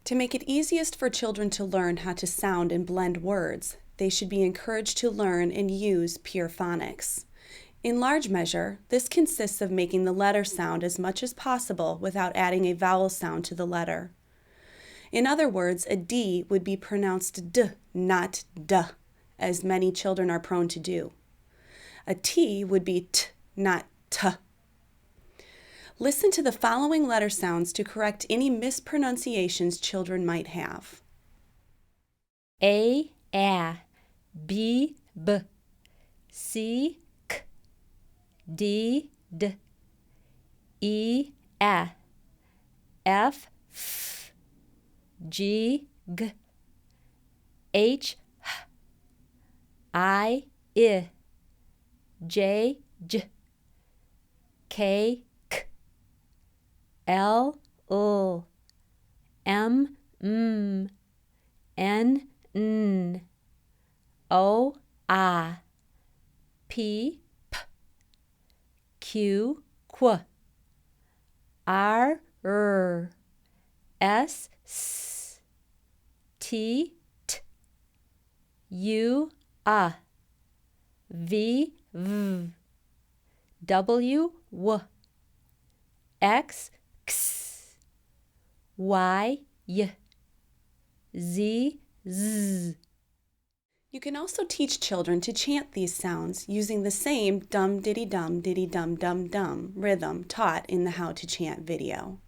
To make it easiest for children to learn how to sound and blend words, they should be encouraged to learn and use pure phonics. In large measure, this consists of making the letter sound as much as possible without adding a vowel sound to the letter. In other words, a D would be pronounced D, not D, as many children are prone to do. A T would be T, not T. Listen to the following letter sounds to correct any mispronunciations children might have. A, B, B, C, K, D, D, E, F, F, G, G, H, I, J, J, K, K, L, M, N, O, P, Q, R, S, T, U, V, W, X, Y, Z, You can also teach children to chant these sounds using the same dum diddy dum diddy dum dum dum rhythm taught in the How to Chant video.